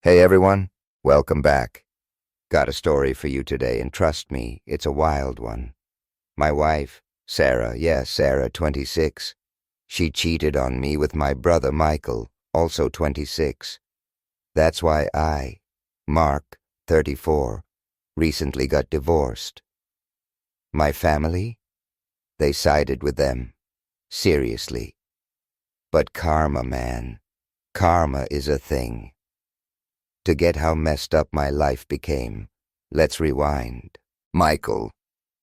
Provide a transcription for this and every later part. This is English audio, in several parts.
Hey everyone, welcome back. Got a story for you today, and trust me, it's a wild one. My wife, Sarah, 26, she cheated on me with my brother Michael, also 26. That's why I, Mark, 34, recently got divorced. My family? They sided with them. Seriously. But karma, man. Karma is a thing. To get how messed up my life became, let's rewind. Michael,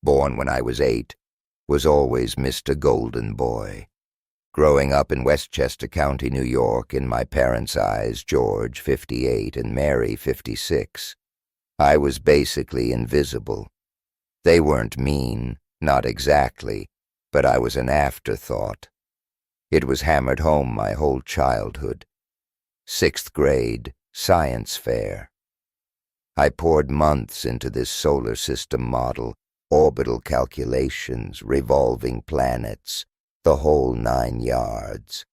born when I was 8, was always Mr. Golden Boy. Growing up in Westchester County, New York, in my parents' eyes, George, 58, and Mary, 56, I was basically invisible. They weren't mean, not exactly, but I was an afterthought. It was hammered home my whole childhood. 6th grade, science fair. I poured months into this solar system model, orbital calculations, revolving planets, the whole 9 yards.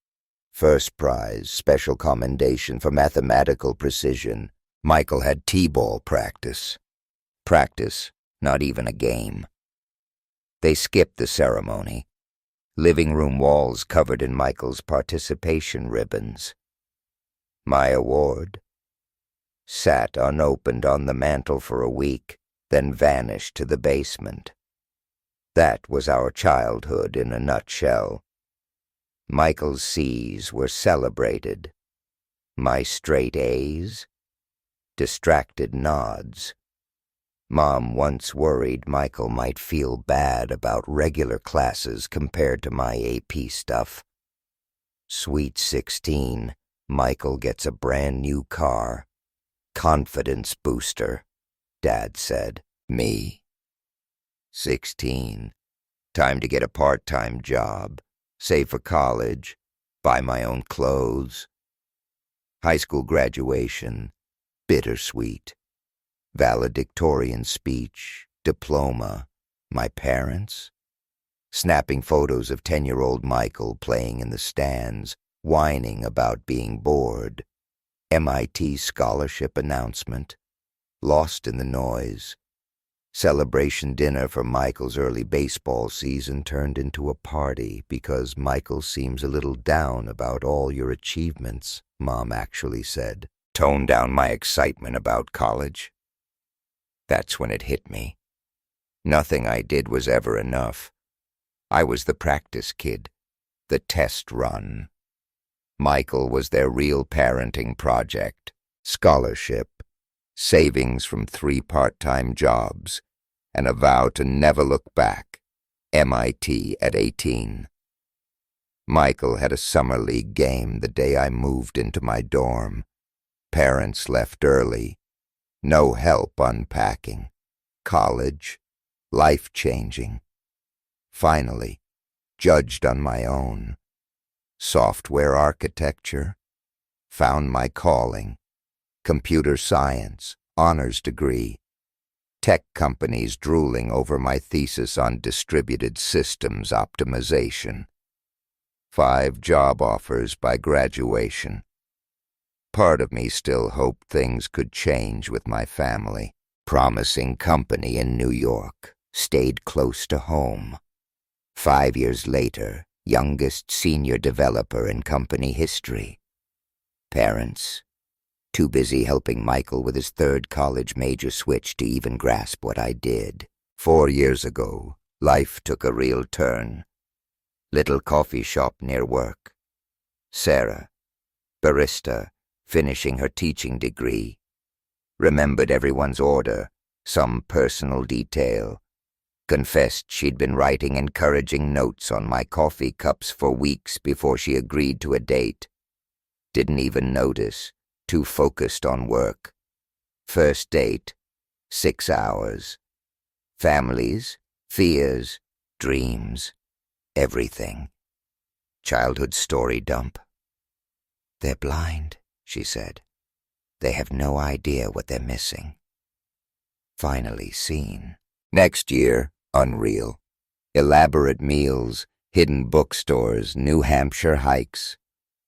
First prize, special commendation for mathematical precision. Michael had t-ball practice. Practice, not even a game. They skipped the ceremony. Living room walls covered in Michael's participation ribbons. My award? Sat unopened on the mantel for a week, then vanished to the basement. That was our childhood in a nutshell. Michael's C's were celebrated. My straight A's? Distracted nods. Mom once worried Michael might feel bad about regular classes compared to my AP stuff. Sweet 16, Michael gets a brand new car. Confidence booster, Dad said. Me. 16. Time to get a part-time job, save for college, buy my own clothes. High school graduation, bittersweet. Valedictorian speech, diploma, my parents. Snapping photos of 10-year-old Michael playing in the stands, whining about being bored. MIT scholarship announcement, lost in the noise. Celebration dinner for Michael's early baseball season turned into a party because Michael seems a little down about all your achievements, Mom actually said. Tone down my excitement about college. That's when it hit me. Nothing I did was ever enough. I was the practice kid, the test run. Michael was their real parenting project, scholarship, savings from 3 part-time jobs, and a vow to never look back, MIT at 18. Michael had a summer league game the day I moved into my dorm. Parents left early. No help unpacking. College, life-changing. Finally, judged on my own. Software architecture, found my calling. Computer science, honors degree. Tech companies drooling over my thesis on distributed systems optimization. 5 job offers by graduation. Part of me still hoped things could change with my family. Promising company in New York, stayed close to home. 5 years later, youngest senior developer in company history. Parents, too busy helping Michael with his 3rd college major switch to even grasp what I did. 4 years ago, life took a real turn. Little coffee shop near work. Sarah, barista, finishing her teaching degree. Remembered everyone's order, some personal detail. Confessed she'd been writing encouraging notes on my coffee cups for weeks before she agreed to a date. Didn't even notice, too focused on work. First date, 6 hours. Families, fears, dreams, everything. Childhood story dump. They're blind, she said. They have no idea what they're missing. Finally seen. Next year, unreal. Elaborate meals, hidden bookstores, New Hampshire hikes.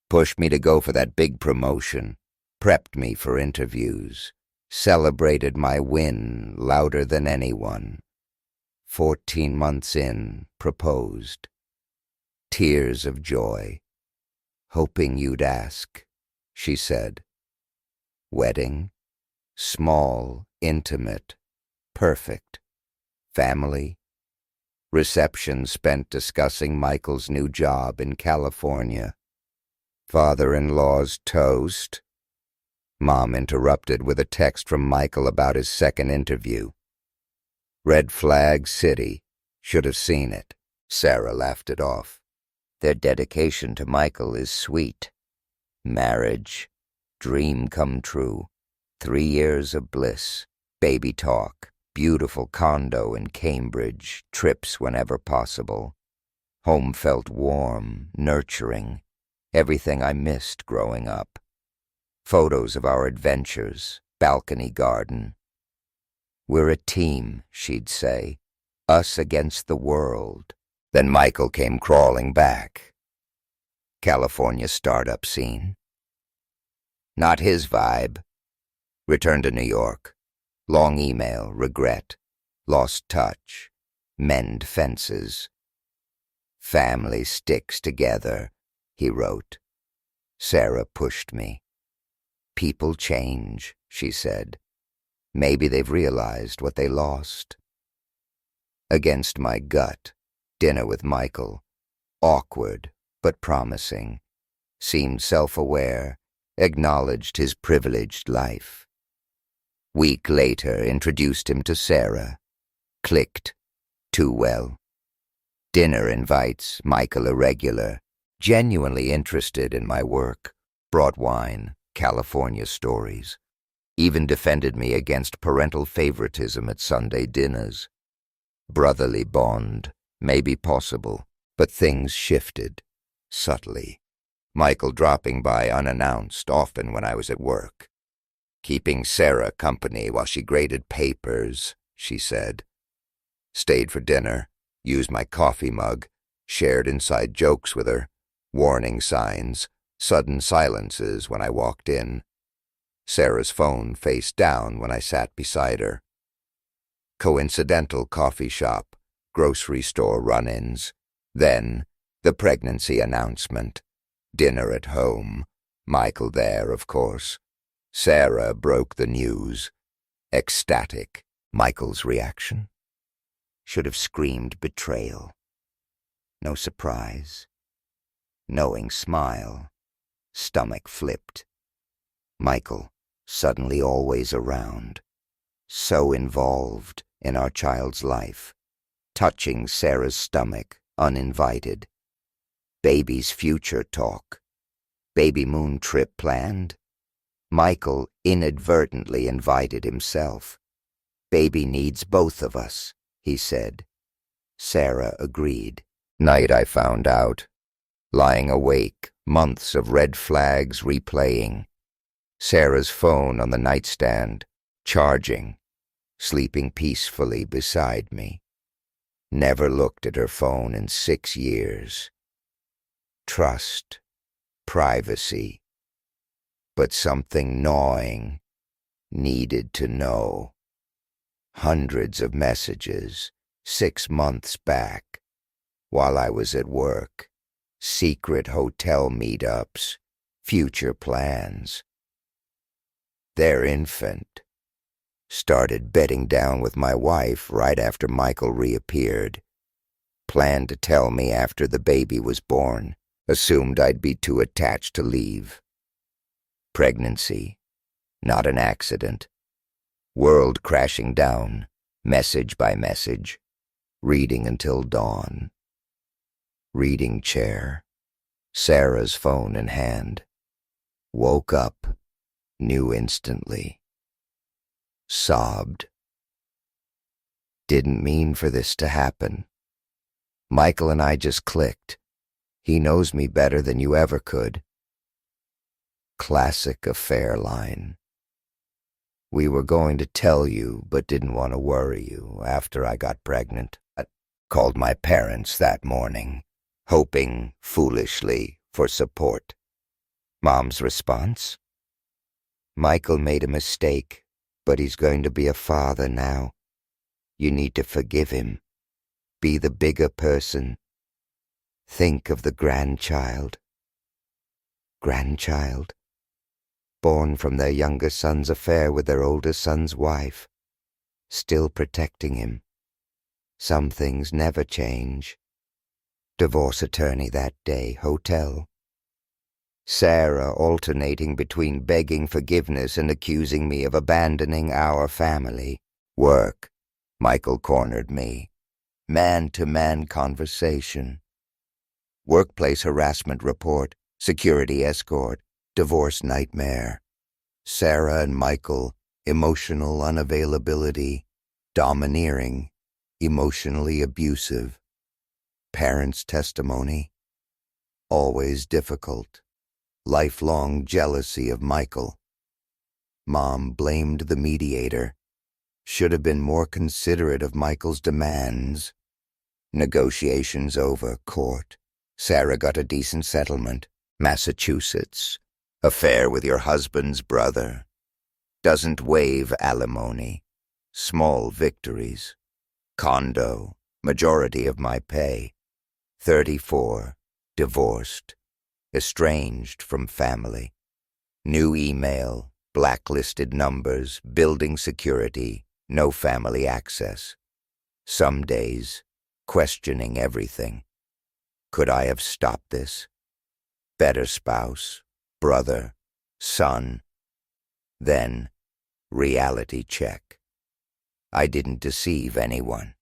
Pushed me to go for that big promotion. prepped me for interviews, celebrated my win louder than anyone. 14 months in, proposed. Tears of joy. Hoping you'd ask, she said. Wedding? Small, intimate, perfect. Family? Reception spent discussing Michael's new job in California. Father-in-law's toast? Mom interrupted with a text from Michael about his second interview. Red Flag City. Should have seen it. Sarah laughed it off. Their dedication to Michael is sweet. Marriage. Dream come true. 3 years of bliss. Baby talk. Beautiful condo in Cambridge. Trips whenever possible. Home felt warm, nurturing. Everything I missed growing up. Photos of our adventures. Balcony garden. We're a team, she'd say. Us against the world. Then Michael came crawling back. California startup scene. Not his vibe. Returned to New York. Long email, regret. Lost touch. Mend fences. Family sticks together, he wrote. Sarah pushed me. People change, she said. Maybe they've realized what they lost. Against my gut, dinner with Michael. Awkward, but promising. Seemed self-aware, acknowledged his privileged life. Week later, introduced him to Sarah. Clicked. Too well. Dinner invites, Michael irregular. Genuinely interested in my work. Brought wine, California stories. Even defended me against parental favoritism at Sunday dinners. Brotherly bond, maybe possible, but things shifted, subtly. Michael dropping by unannounced, often when I was at work. Keeping Sarah company while she graded papers, she said. Stayed for dinner, used my coffee mug, shared inside jokes with her, warning signs, sudden silences when I walked in. Sarah's phone face down when I sat beside her. Coincidental coffee shop, grocery store run-ins. Then, the pregnancy announcement. Dinner at home. Michael there, of course. Sarah broke the news. Ecstatic. Michael's reaction? Should have screamed betrayal. No surprise. Knowing smile. Stomach flipped. Michael, suddenly always around. So involved in our child's life. Touching Sarah's stomach, uninvited. Baby's future talk. Baby moon trip planned. Michael inadvertently invited himself. Baby needs both of us, he said. Sarah agreed. Night I found out. Lying awake, months of red flags replaying. Sarah's phone on the nightstand, charging, sleeping peacefully beside me. Never looked at her phone in 6 years. Trust, privacy, but something gnawing, needed to know. Hundreds of messages, 6 months back, while I was at work. Secret hotel meetups, future plans. Their infant. Started bedding down with my wife right after Michael reappeared. Planned to tell me after the baby was born. Assumed I'd be too attached to leave. Pregnancy. Not an accident. World crashing down, message by message. Reading until dawn. Reading chair. Sarah's phone in hand. Woke up. Knew instantly. Sobbed. Didn't mean for this to happen. Michael and I just clicked. He knows me better than you ever could. Classic affair line. We were going to tell you, but didn't want to worry you after I got pregnant. I called my parents that morning, hoping, foolishly, for support. Mom's response? Michael made a mistake, but he's going to be a father now. You need to forgive him. Be the bigger person. Think of the grandchild. Grandchild? Born from their younger son's affair with their older son's wife. Still protecting him. Some things never change. Divorce attorney that day, hotel. Sarah alternating between begging forgiveness and accusing me of abandoning our family. Work. Michael cornered me. Man-to-man conversation. Workplace harassment report. Security escort. Divorce nightmare. Sarah and Michael. Emotional unavailability. Domineering. Emotionally abusive. Parents' testimony. Always difficult. Lifelong jealousy of Michael. Mom blamed the mediator. Should have been more considerate of Michael's demands. Negotiations over, court. Sarah got a decent settlement. Massachusetts. Affair with your husband's brother. Doesn't waive alimony. Small victories. Condo. Majority of my pay. 34. Divorced. Estranged from family. New email. Blacklisted numbers. Building security. No family access. Some days. Questioning everything. Could I have stopped this? Better spouse. Brother. Son. Then, reality check. I didn't deceive anyone.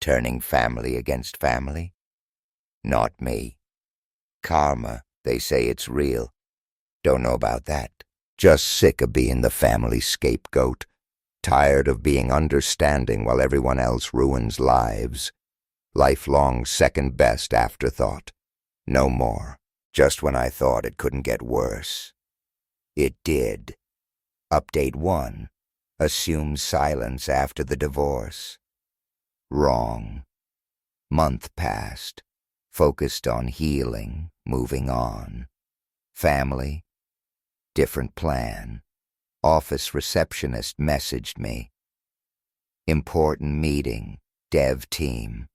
Turning family against family? Not me. Karma, they say it's real. Don't know about that. Just sick of being the family scapegoat. Tired of being understanding while everyone else ruins lives. Lifelong second-best afterthought. No more. Just when I thought it couldn't get worse. It did. Update 1. Assume silence after the divorce. Wrong. Month passed. Focused on healing, moving on. Family. Different plan. Office receptionist messaged me. Important meeting. Dev team.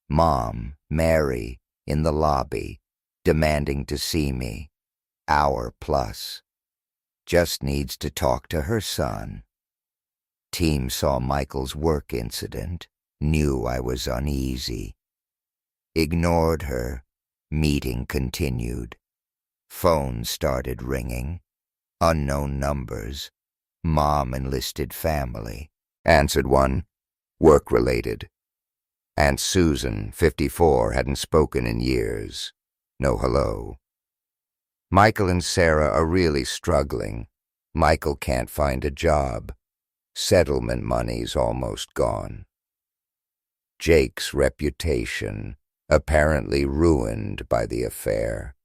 Mom, Mary, in the lobby, demanding to see me. Hour plus. Just needs to talk to her son. Team saw Michael's work incident, knew I was uneasy. Ignored her. Meeting continued. Phone started ringing. Unknown numbers. Mom enlisted family. Answered one. Work-related. Aunt Susan, 54, hadn't spoken in years. No hello. Michael and Sarah are really struggling. Michael can't find a job. Settlement money's almost gone. Jake's reputation, apparently ruined by the affair.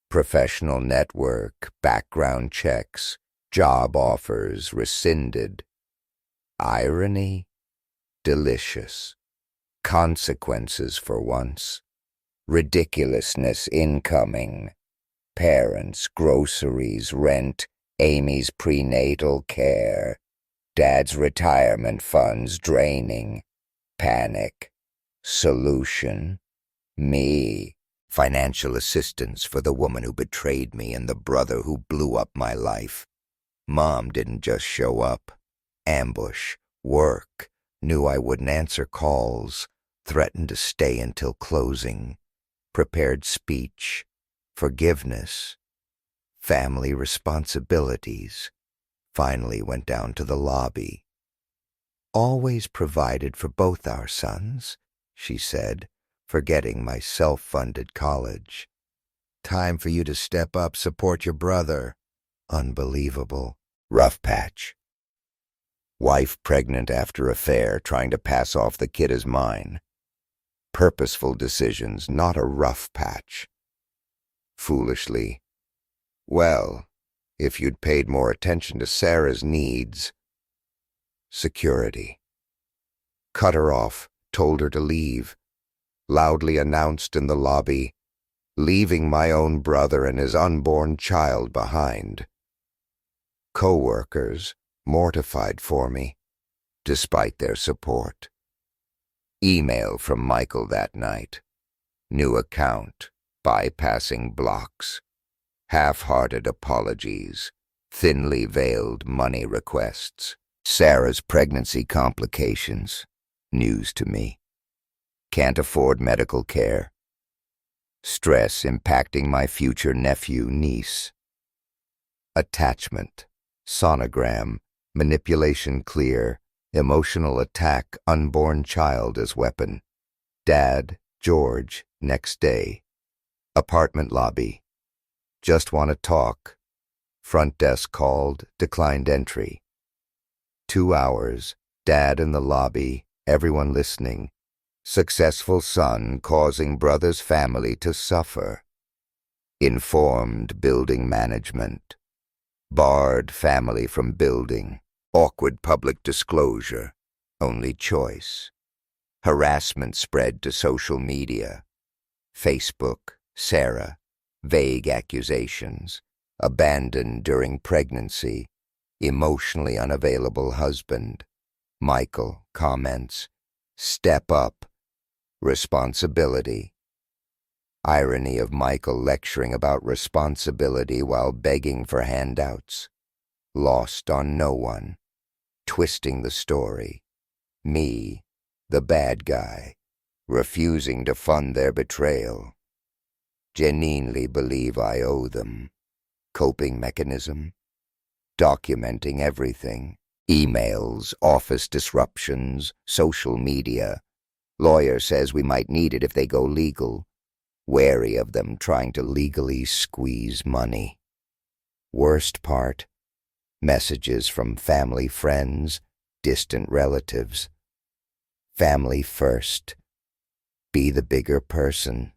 Professional network, background checks, job offers rescinded. Irony? Delicious. Consequences for once. Ridiculousness incoming. Parents, groceries, rent, Amy's prenatal care. Dad's retirement funds draining. Panic. Solution. Me. Financial assistance for the woman who betrayed me and the brother who blew up my life. Mom didn't just show up. Ambush. Work. Knew I wouldn't answer calls. Threatened to stay until closing. Prepared speech. Forgiveness. Family responsibilities. Finally went down to the lobby. Always provided for both our sons, she said, forgetting my self-funded college. Time for you to step up, support your brother. Unbelievable. Rough patch. Wife pregnant after affair, trying to pass off the kid as mine. Purposeful decisions, not a rough patch. Foolishly. Well, if you'd paid more attention to Sarah's needs. Security. Cut her off, told her to leave. Loudly announced in the lobby, leaving my own brother and his unborn child behind. Co-workers mortified for me, despite their support. Email from Michael that night. New account, bypassing blocks. Half-hearted apologies, thinly veiled money requests. Sarah's pregnancy complications, news to me. Can't afford medical care. Stress impacting my future nephew-niece. Attachment, sonogram, manipulation clear, emotional attack, unborn child as weapon. Dad, George, next day. Apartment lobby. Just want to talk. Front desk called, declined entry. 2 hours, Dad in the lobby, everyone listening. Successful son causing brother's family to suffer. Informed building management. Barred family from building. Awkward public disclosure. Only choice. Harassment spread to social media. Facebook, Sarah. Vague accusations. Abandoned during pregnancy. Emotionally unavailable husband. Michael comments. Step up. Responsibility. Irony of Michael lecturing about responsibility while begging for handouts. Lost on no one. Twisting the story. Me, the bad guy, refusing to fund their betrayal. Genuinely believe I owe them. Coping mechanism. Documenting everything. Emails, office disruptions, social media. Lawyer says we might need it if they go legal. Wary of them trying to legally squeeze money. Worst part, messages from family friends, distant relatives. Family first. Be the bigger person.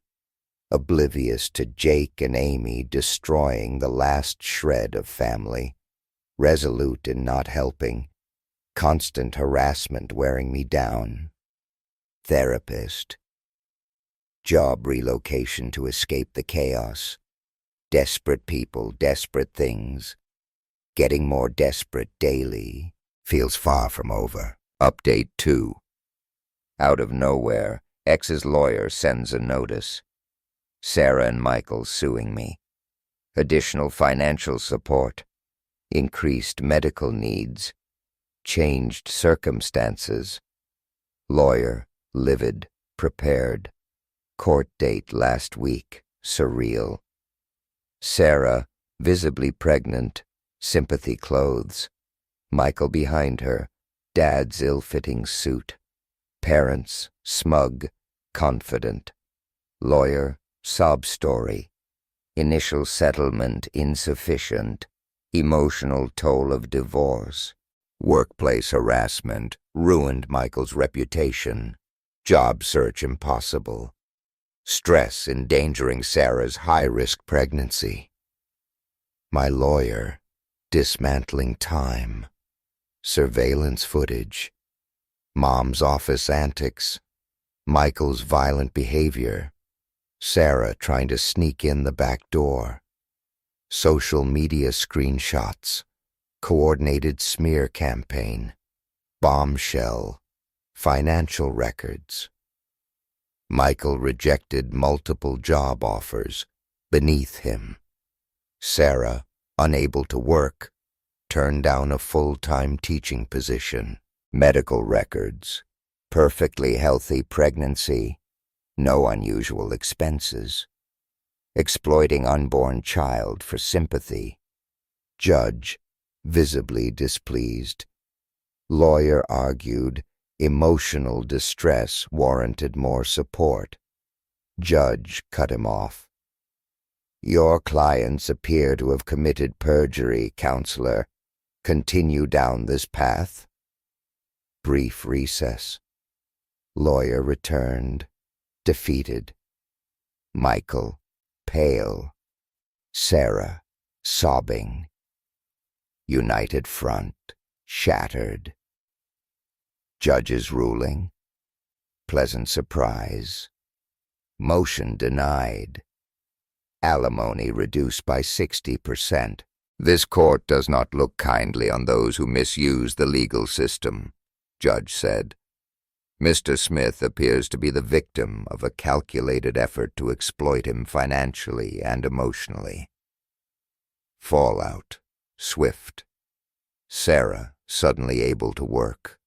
Oblivious to Jake and Amy destroying the last shred of family. Resolute in not helping. Constant harassment wearing me down. Therapist. Job relocation to escape the chaos. Desperate people, desperate things. Getting more desperate daily. Feels far from over. Update 2. Out of nowhere, ex's lawyer sends a notice. Sarah and Michael suing me. Additional financial support. Increased medical needs. Changed circumstances. Lawyer, livid, prepared. Court date last week, surreal. Sarah, visibly pregnant, sympathy clothes. Michael behind her, Dad's ill-fitting suit. Parents, smug, confident. Lawyer, sob story. Initial settlement insufficient. Emotional toll of divorce. Workplace harassment ruined Michael's reputation. Job search impossible. Stress endangering Sarah's high-risk pregnancy. My lawyer, dismantling time. Surveillance footage. Mom's office antics. Michael's violent behavior. Sarah trying to sneak in the back door. Social media screenshots. Coordinated smear campaign. Bombshell. Financial records. Michael rejected multiple job offers beneath him. Sarah, unable to work, turned down a full-time teaching position. Medical records. Perfectly healthy pregnancy. No unusual expenses. Exploiting unborn child for sympathy. Judge, visibly displeased. Lawyer argued emotional distress warranted more support. Judge cut him off. Your clients appear to have committed perjury, counselor. Continue down this path. Brief recess. Lawyer returned, defeated. Michael, pale. Sarah, sobbing. United front, shattered. Judge's ruling. Pleasant surprise. Motion denied. Alimony reduced by 60%. "This court does not look kindly on those who misuse the legal system," Judge said. "Mr. Smith appears to be the victim of a calculated effort to exploit him financially and emotionally." Fallout. Swift. Sarah, suddenly able to work.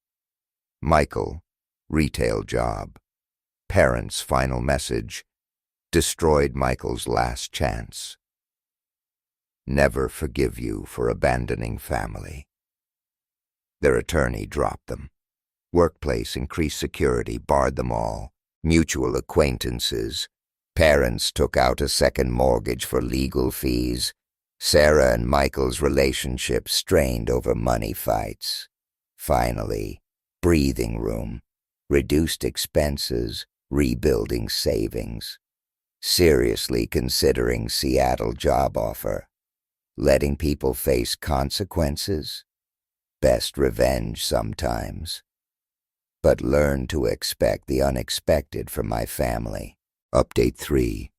Michael, retail job. Parents' final message, destroyed Michael's last chance. Never forgive you for abandoning family. Their attorney dropped them. Workplace increased security barred them all. Mutual acquaintances. Parents took out a second mortgage for legal fees. Sarah and Michael's relationship strained over money fights. Finally, breathing room, reduced expenses, rebuilding savings. Seriously considering Seattle job offer. Letting people face consequences. Best revenge sometimes. But learn to expect the unexpected from my family. Update 3.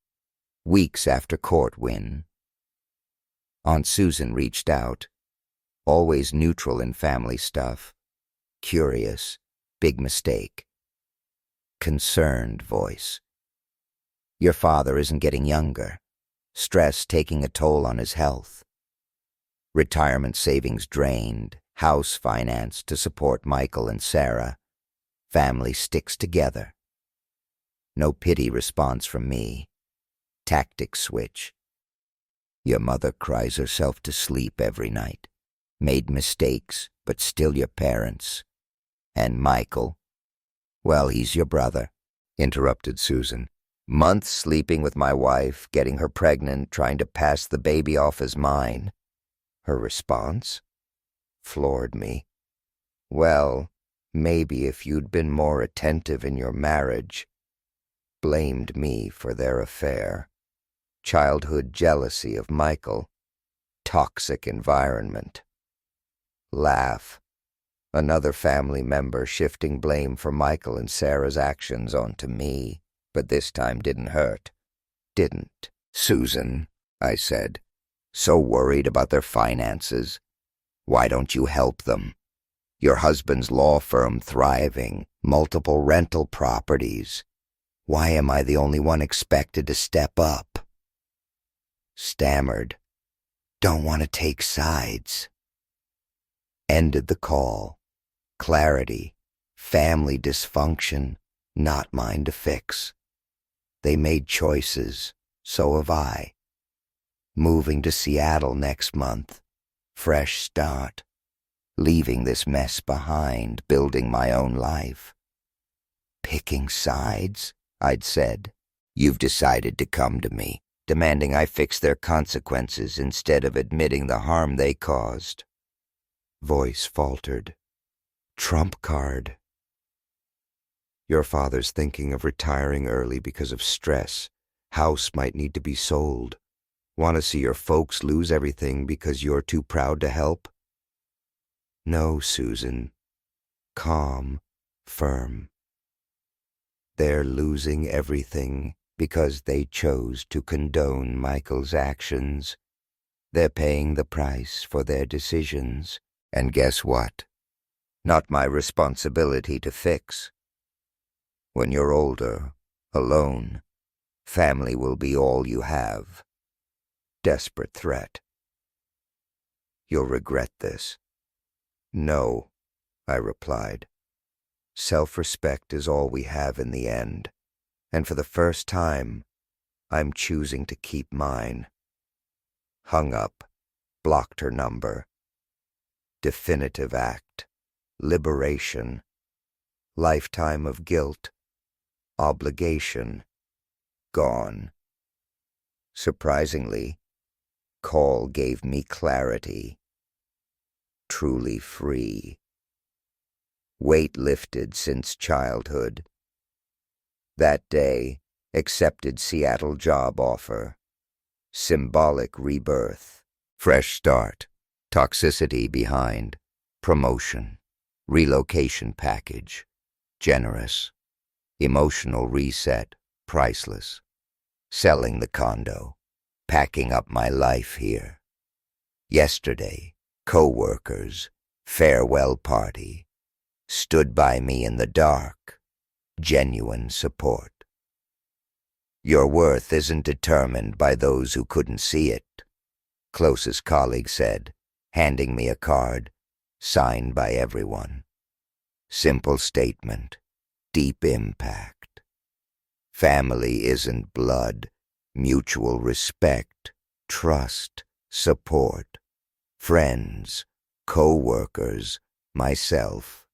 Weeks after court win. Aunt Susan reached out. Always neutral in family stuff. Curious. Big mistake. Concerned voice. Your father isn't getting younger. Stress taking a toll on his health. Retirement savings drained. House financed to support Michael and Sarah. Family sticks together. No pity response from me. Tactic switch. Your mother cries herself to sleep every night. Made mistakes, but still your parents. And Michael? Well, he's your brother, interrupted Susan. Months sleeping with my wife, getting her pregnant, trying to pass the baby off as mine. Her response? Floored me. Well, maybe if you'd been more attentive in your marriage. Blamed me for their affair. Childhood jealousy of Michael. Toxic environment. Laugh. Another family member shifting blame for Michael and Sarah's actions onto me, but this time didn't hurt. Didn't. Susan, I said, so worried about their finances. Why don't you help them? Your husband's law firm thriving, multiple rental properties. Why am I the only one expected to step up? Stammered. Don't want to take sides. Ended the call. Clarity. Family dysfunction. Not mine to fix. They made choices. So have I. Moving to Seattle next month. Fresh start. Leaving this mess behind, building my own life. Picking sides, I'd said. You've decided to come to me, demanding I fix their consequences instead of admitting the harm they caused. Voice faltered. Trump card. Your father's thinking of retiring early because of stress. House might need to be sold. Want to see your folks lose everything because you're too proud to help? No, Susan. Calm, firm. They're losing everything because they chose to condone Michael's actions. They're paying the price for their decisions. And guess what? Not my responsibility to fix. When you're older, alone, family will be all you have. Desperate threat. You'll regret this. No, I replied. Self-respect is all we have in the end, and for the first time, I'm choosing to keep mine. Hung up, blocked her number. Definitive act. Liberation. Lifetime of guilt. Obligation. Gone. Surprisingly, call gave me clarity. Truly free. Weight lifted since childhood. That day, accepted Seattle job offer. Symbolic rebirth. Fresh start. Toxicity behind. Promotion. Relocation package. Generous. Emotional reset. Priceless. Selling the condo. Packing up my life here. Yesterday, co-workers, farewell party, stood by me in the dark, genuine support. Your worth isn't determined by those who couldn't see it, closest colleague said, handing me a card, signed by everyone. Simple statement, deep impact. Family isn't blood, mutual respect, trust, support. Friends, co-workers, myself.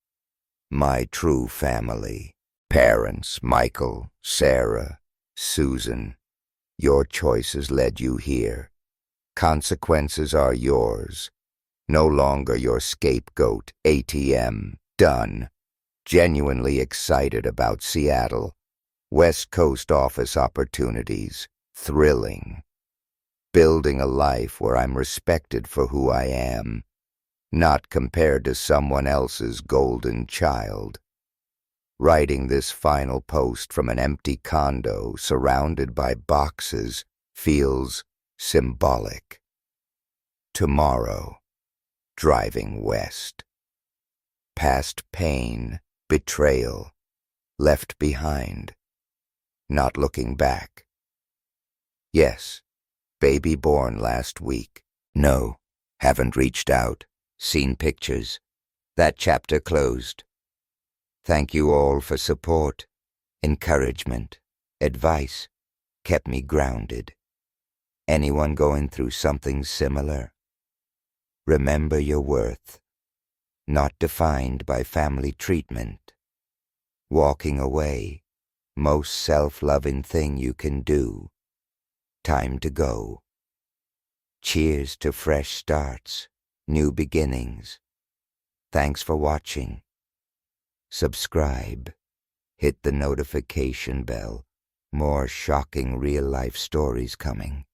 My true family. Parents, Michael, Sarah, Susan. Your choices led you here. Consequences are yours. No longer your scapegoat, ATM. Done. Genuinely excited about Seattle. West Coast office opportunities. Thrilling. Building a life where I'm respected for who I am, not compared to someone else's golden child. Writing this final post from an empty condo surrounded by boxes feels symbolic. Tomorrow, driving west. Past pain, betrayal, left behind. Not looking back. Yes, baby born last week. No, haven't reached out, seen pictures. That chapter closed. Thank you all for support, encouragement, advice. Kept me grounded. Anyone going through something similar? Remember your worth. Not defined by family treatment. Walking away, most self-loving thing you can do. Time to go. Cheers to fresh starts, new beginnings. Thanks for watching. Subscribe. Hit the notification bell. More shocking real-life stories coming.